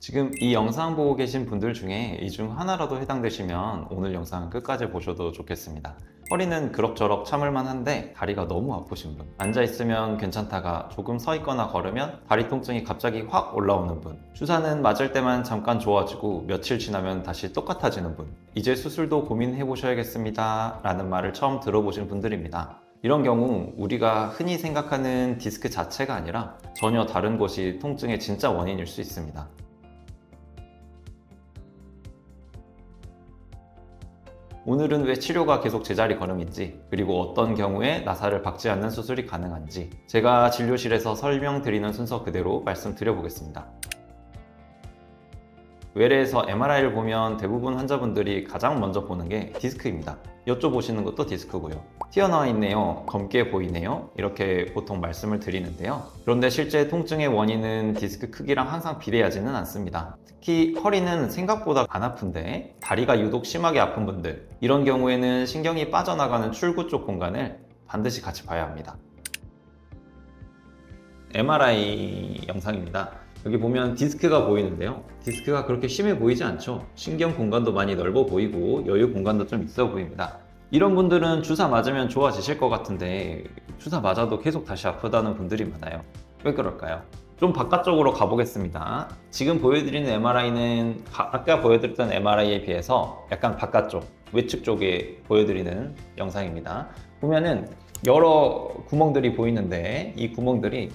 지금 이 영상 보고 계신 분들 중에 이 중 하나라도 해당되시면 오늘 영상 끝까지 보셔도 좋겠습니다. 허리는 그럭저럭 참을만 한데 다리가 너무 아프신 분, 앉아있으면 괜찮다가 조금 서 있거나 걸으면 다리 통증이 갑자기 확 올라오는 분, 주사는 맞을 때만 잠깐 좋아지고 며칠 지나면 다시 똑같아지는 분, 이제 수술도 고민해 보셔야겠습니다 라는 말을 처음 들어보신 분들입니다. 이런 경우 우리가 흔히 생각하는 디스크 자체가 아니라 전혀 다른 것이 통증의 진짜 원인일 수 있습니다. 오늘은 왜 치료가 계속 제자리 걸음인지, 그리고 어떤 경우에 나사를 박지 않는 수술이 가능한지 제가 진료실에서 설명드리는 순서 그대로 말씀드려 보겠습니다. 외래에서 MRI를 보면 대부분 환자분들이 가장 먼저 보는 게 디스크입니다. 여쭤보시는 것도 디스크고요. 튀어나와 있네요, 검게 보이네요, 이렇게 보통 말씀을 드리는데요. 그런데 실제 통증의 원인은 디스크 크기랑 항상 비례하지는 않습니다. 특히 허리는 생각보다 안 아픈데 다리가 유독 심하게 아픈 분들, 이런 경우에는 신경이 빠져나가는 출구 쪽 공간을 반드시 같이 봐야 합니다. MRI 영상입니다. 여기 보면 디스크가 보이는데요. 디스크가 그렇게 심해 보이지 않죠. 신경 공간도 많이 넓어 보이고 여유 공간도 좀 있어 보입니다. 이런 분들은 주사 맞으면 좋아지실 것 같은데 주사 맞아도 계속 다시 아프다는 분들이 많아요. 왜 그럴까요? 좀 바깥쪽으로 가보겠습니다. 지금 보여드리는 MRI는 아까 보여드렸던 MRI에 비해서 약간 바깥쪽, 외측 쪽에 보여드리는 영상입니다. 보면은 여러 구멍들이 보이는데 이 구멍들이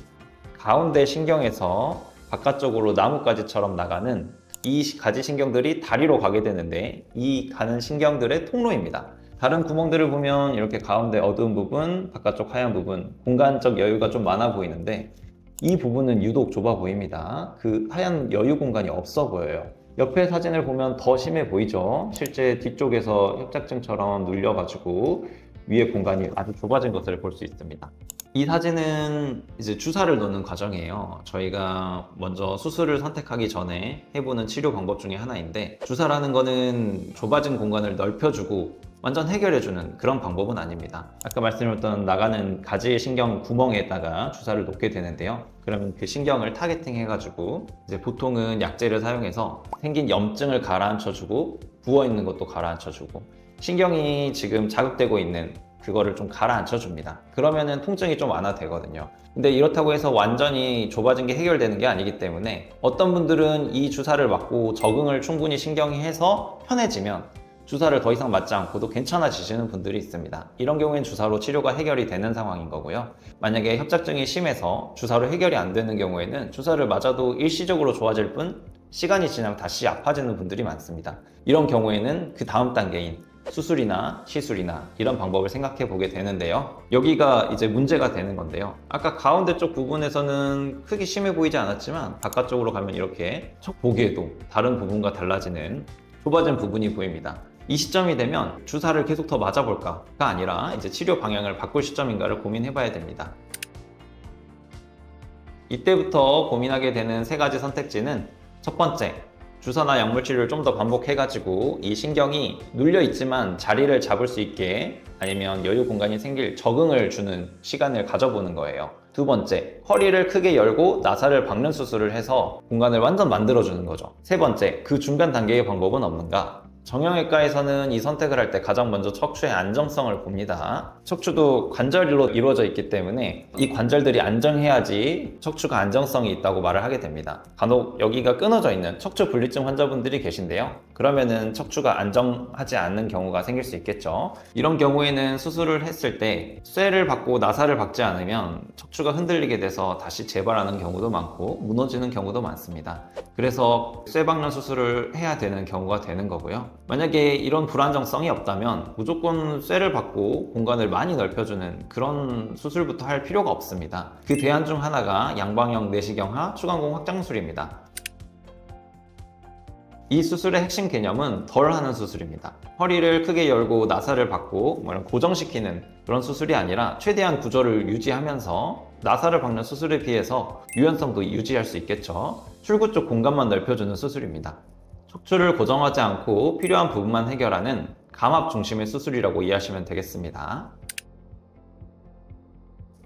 가운데 신경에서 바깥쪽으로 나뭇가지처럼 나가는 이 가지 신경들이 다리로 가게 되는데 이 가는 신경들의 통로입니다. 다른 구멍들을 보면 이렇게 가운데 어두운 부분, 바깥쪽 하얀 부분, 공간적 여유가 좀 많아 보이는데 이 부분은 유독 좁아 보입니다. 그 하얀 여유 공간이 없어 보여요. 옆에 사진을 보면 더 심해 보이죠? 실제 뒤쪽에서 협착증처럼 눌려가지고 위에 공간이 아주 좁아진 것을 볼 수 있습니다. 이 사진은 이제 주사를 놓는 과정이에요. 저희가 먼저 수술을 선택하기 전에 해보는 치료 방법 중에 하나인데, 주사라는 거는 좁아진 공간을 넓혀주고 완전 해결해주는 그런 방법은 아닙니다. 아까 말씀드렸던 나가는 가지 신경 구멍에다가 주사를 놓게 되는데요. 그러면 그 신경을 타겟팅 해가지고 이제 보통은 약제를 사용해서 생긴 염증을 가라앉혀주고 부어있는 것도 가라앉혀주고 신경이 지금 자극되고 있는 그거를 좀 가라앉혀 줍니다. 그러면은 통증이 좀 완화되거든요. 근데 이렇다고 해서 완전히 좁아진 게 해결되는 게 아니기 때문에 어떤 분들은 이 주사를 맞고 적응을 충분히 신경이 해서 편해지면 주사를 더 이상 맞지 않고도 괜찮아지시는 분들이 있습니다. 이런 경우엔 주사로 치료가 해결이 되는 상황인 거고요. 만약에 협착증이 심해서 주사로 해결이 안 되는 경우에는 주사를 맞아도 일시적으로 좋아질 뿐 시간이 지나면 다시 아파지는 분들이 많습니다. 이런 경우에는 그 다음 단계인 수술이나 시술이나 이런 방법을 생각해 보게 되는데요. 여기가 이제 문제가 되는 건데요. 아까 가운데 쪽 부분에서는 크게 심해 보이지 않았지만 바깥쪽으로 가면 이렇게 척 보기에도 다른 부분과 달라지는 좁아진 부분이 보입니다. 이 시점이 되면 주사를 계속 더 맞아볼까가 아니라 이제 치료 방향을 바꿀 시점인가를 고민해 봐야 됩니다. 이때부터 고민하게 되는 세 가지 선택지는, 첫 번째, 주사나 약물 치료를 좀 더 반복해가지고 이 신경이 눌려있지만 자리를 잡을 수 있게, 아니면 여유 공간이 생길 적응을 주는 시간을 가져보는 거예요. 두 번째, 허리를 크게 열고 나사를 박는 수술을 해서 공간을 완전 만들어주는 거죠. 세 번째, 그 중간 단계의 방법은 없는가? 정형외과에서는 이 선택을 할 때 가장 먼저 척추의 안정성을 봅니다. 척추도 관절로 이루어져 있기 때문에 이 관절들이 안정해야지 척추가 안정성이 있다고 말을 하게 됩니다. 간혹 여기가 끊어져 있는 척추 분리증 환자분들이 계신데요. 그러면은 척추가 안정하지 않는 경우가 생길 수 있겠죠. 이런 경우에는 수술을 했을 때 쇠를 박고 나사를 박지 않으면 척추가 흔들리게 돼서 다시 재발하는 경우도 많고 무너지는 경우도 많습니다. 그래서 쇠 박는 수술을 해야 되는 경우가 되는 거고요. 만약에 이런 불안정성이 없다면 무조건 쇠를 박고 공간을 많이 넓혀주는 그런 수술부터 할 필요가 없습니다. 그 대안 중 하나가 양방형 내시경하 추간공 확장술입니다. 이 수술의 핵심 개념은 덜 하는 수술입니다. 허리를 크게 열고 나사를 박고 고정시키는 그런 수술이 아니라 최대한 구조를 유지하면서 나사를 박는 수술에 비해서 유연성도 유지할 수 있겠죠. 출구 쪽 공간만 넓혀주는 수술입니다. 척추를 고정하지 않고 필요한 부분만 해결하는 감압 중심의 수술이라고 이해하시면 되겠습니다.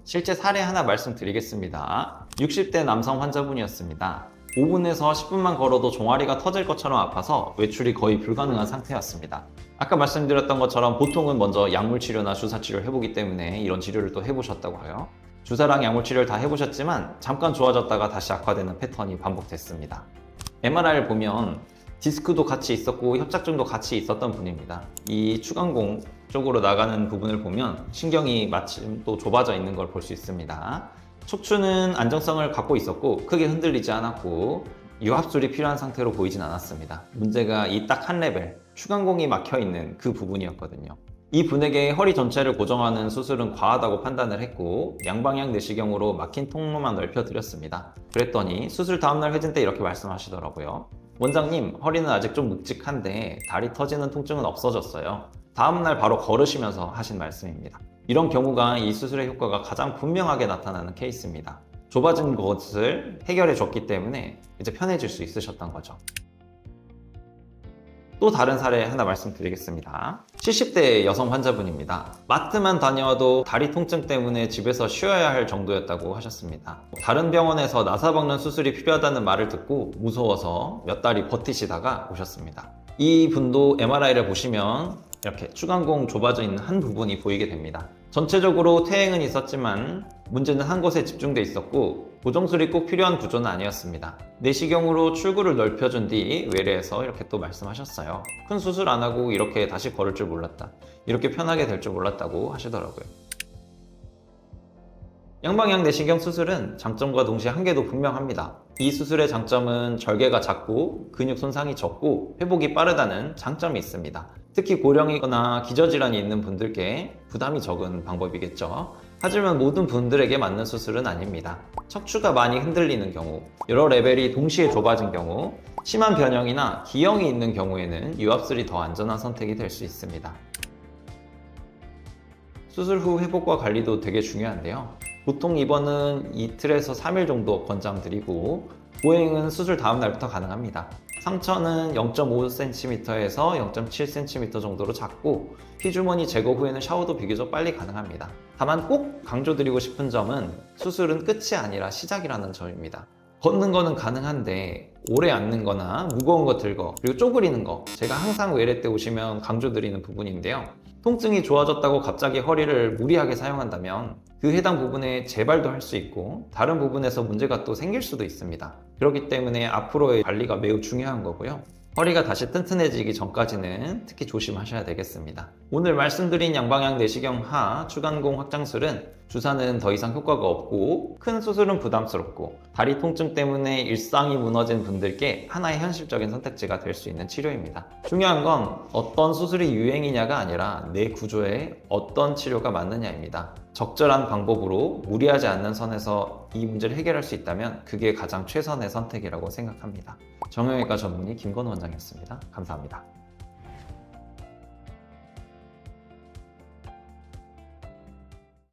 실제 사례 하나 말씀드리겠습니다. 60대 남성 환자분이었습니다. 5분에서 10분만 걸어도 종아리가 터질 것처럼 아파서 외출이 거의 불가능한 상태였습니다. 아까 말씀드렸던 것처럼 보통은 먼저 약물 치료나 주사 치료를 해보기 때문에 이런 치료를 또 해보셨다고 해요. 주사랑 약물 치료를 다 해보셨지만 잠깐 좋아졌다가 다시 악화되는 패턴이 반복됐습니다. MRI를 보면 디스크도 같이 있었고 협착증도 같이 있었던 분입니다. 이 추간공 쪽으로 나가는 부분을 보면 신경이 마침 또 좁아져 있는 걸 볼 수 있습니다. 척추는 안정성을 갖고 있었고 크게 흔들리지 않았고 유압술이 필요한 상태로 보이진 않았습니다. 문제가 이 딱 한 레벨, 추간공이 막혀 있는 그 부분이었거든요. 이 분에게 허리 전체를 고정하는 수술은 과하다고 판단을 했고 양방향 내시경으로 막힌 통로만 넓혀드렸습니다. 그랬더니 수술 다음날 회진 때 이렇게 말씀하시더라고요. 원장님, 허리는 아직 좀 묵직한데 다리 터지는 통증은 없어졌어요. 다음날 바로 걸으시면서 하신 말씀입니다. 이런 경우가 이 수술의 효과가 가장 분명하게 나타나는 케이스입니다. 좁아진 것을 해결해 줬기 때문에 이제 편해질 수 있으셨던 거죠. 또 다른 사례 하나 말씀드리겠습니다. 70대 여성 환자분입니다. 마트만 다녀와도 다리 통증 때문에 집에서 쉬어야 할 정도였다고 하셨습니다. 다른 병원에서 나사박는 수술이 필요하다는 말을 듣고 무서워서 몇 달이 버티시다가 오셨습니다. 이 분도 MRI를 보시면 이렇게 추간공 좁아져 있는 한 부분이 보이게 됩니다. 전체적으로 퇴행은 있었지만 문제는 한 곳에 집중돼 있었고 고정술이 꼭 필요한 구조는 아니었습니다. 내시경으로 출구를 넓혀준 뒤 외래에서 이렇게 또 말씀하셨어요. 큰 수술 안 하고 이렇게 다시 걸을 줄 몰랐다. 이렇게 편하게 될 줄 몰랐다고 하시더라고요. 양방향 내시경 수술은 장점과 동시에 한계도 분명합니다. 이 수술의 장점은 절개가 작고 근육 손상이 적고 회복이 빠르다는 장점이 있습니다. 특히 고령이거나 기저질환이 있는 분들께 부담이 적은 방법이겠죠. 하지만 모든 분들에게 맞는 수술은 아닙니다. 척추가 많이 흔들리는 경우, 여러 레벨이 동시에 좁아진 경우, 심한 변형이나 기형이 있는 경우에는 유압술이 더 안전한 선택이 될 수 있습니다. 수술 후 회복과 관리도 되게 중요한데요. 보통 입원은 이틀에서 3일 정도 권장드리고 보행은 수술 다음 날부터 가능합니다. 상처는 0.5cm에서 0.7cm 정도로 작고 피주머니 제거 후에는 샤워도 비교적 빨리 가능합니다. 다만 꼭 강조드리고 싶은 점은 수술은 끝이 아니라 시작이라는 점입니다. 걷는 거는 가능한데 오래 앉는 거나 무거운 거 들고 그리고 쪼그리는 거 제가 항상 외래 때 오시면 강조드리는 부분인데요. 통증이 좋아졌다고 갑자기 허리를 무리하게 사용한다면 그 해당 부분에 재발도 할 수 있고 다른 부분에서 문제가 또 생길 수도 있습니다. 그렇기 때문에 앞으로의 관리가 매우 중요한 거고요. 허리가 다시 튼튼해지기 전까지는 특히 조심하셔야 되겠습니다. 오늘 말씀드린 양방향 내시경 하 추간공 확장술은 주사는 더 이상 효과가 없고 큰 수술은 부담스럽고 다리 통증 때문에 일상이 무너진 분들께 하나의 현실적인 선택지가 될 수 있는 치료입니다. 중요한 건 어떤 수술이 유행이냐가 아니라 내 구조에 어떤 치료가 맞느냐입니다. 적절한 방법으로 무리하지 않는 선에서 이 문제를 해결할 수 있다면 그게 가장 최선의 선택이라고 생각합니다. 정형외과 전문의 김건우 원장이었습니다. 감사합니다.